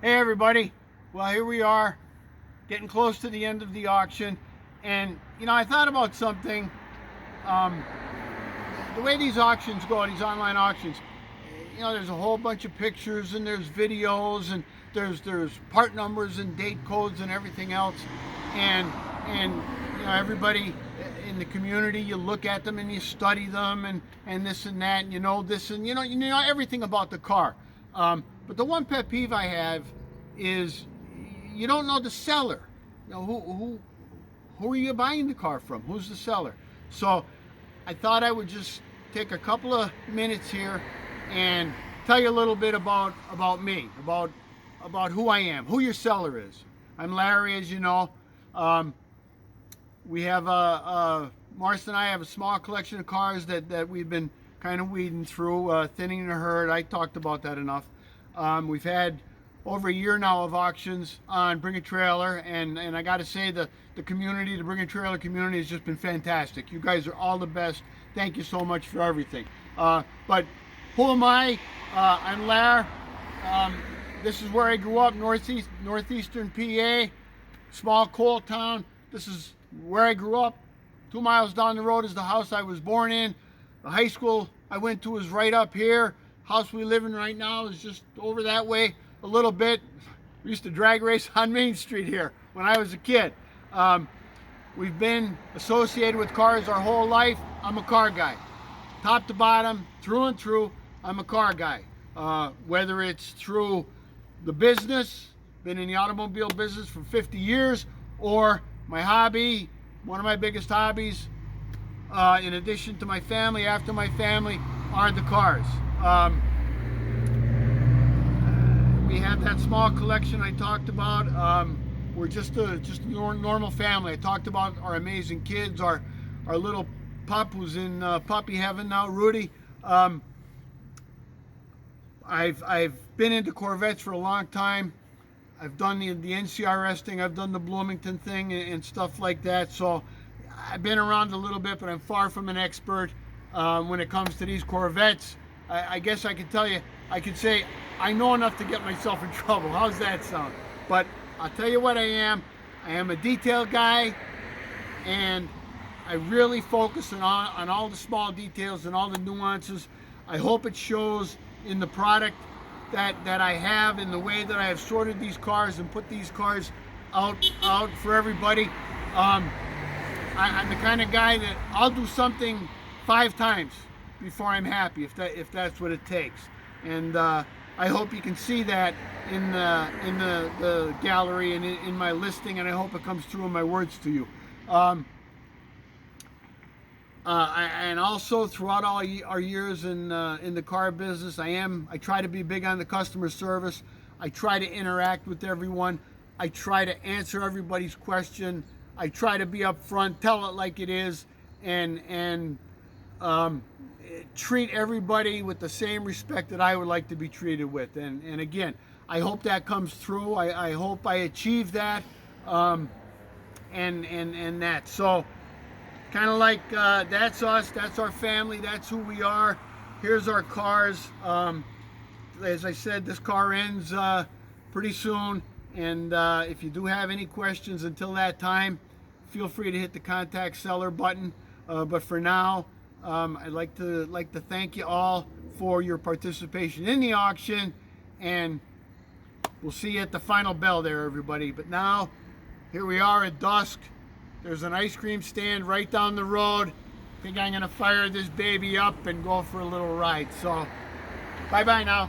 Hey everybody, well here we are getting close to the end of the auction, and I thought about something. um, the way these auctions go, these online auctions, there's a whole bunch of pictures and there's videos and there's part numbers and date codes and everything else, and everybody in the community, you look at them and you study them and this and that, and this, and you know everything about the car. But the one pet peeve I have is you don't know the seller. Who are you buying the car from? Who's the seller? So I thought I would just take a couple of minutes here and tell you a little bit about me, about who I am, who your seller is. I'm Larry, as you know. We have Marcia and I have a small collection of cars that we've been kind of weeding through, thinning the herd. I talked about that enough. We've had over a year now of auctions on Bring a Trailer, and I got to say the community, the Bring a Trailer community, has just been fantastic. You guys are all the best. Thank you so much for everything. But who am I? I'm Lar. This is where I grew up, northeastern PA, small coal town. This is where I grew up. 2 miles down the road is the house I was born in. The high school I went to is right up here. House we live in right now is just over that way a little bit. We used to drag race on Main Street here when I was a kid. We've been associated with cars our whole life. I'm a car guy. Top to bottom, through and through, I'm a car guy. Whether it's through the business, been in the automobile business for 50 years, or my hobby, one of my biggest hobbies, in addition to my family, after my family, are the cars. We have that small collection I talked about. We're just a normal family. I talked about our amazing kids, our little pup who's in puppy heaven now, Rudy. I've been into Corvettes for a long time. I've done the NCRS thing, I've done the Bloomington thing and stuff like that. So I've been around a little bit, but I'm far from an expert when it comes to these Corvettes. I guess I could tell you, I could say I know enough to get myself in trouble. How's that sound? But I'll tell you what I am. I am a detail guy, and I really focus on all the small details and all the nuances. I hope it shows in the product that I have, in the way that I have sorted these cars and put these cars out for everybody. I'm the kind of guy that I'll do something 5 times before I'm happy, if that's what it takes. And I hope you can see that in the gallery and in my listing, and I hope it comes through in my words to you. And also throughout all our years in the car business, I try to be big on the customer service. I try to interact with everyone. I try to answer everybody's question. I try to be upfront, tell it like it is, and treat everybody with the same respect that I would like to be treated with. And again, I hope that comes through. I hope I achieve that, and that. So kind of like that's us, that's our family, that's who we are. Here's our cars. As I said, this car ends pretty soon, and if you do have any questions until that time, feel free to hit the contact seller button. But for now, I'd like to thank you all for your participation in the auction, and we'll see you at the final bell there, everybody. But now, here we are at dusk. There's an ice cream stand right down the road. I think I'm gonna fire this baby up and go for a little ride. So, bye-bye now.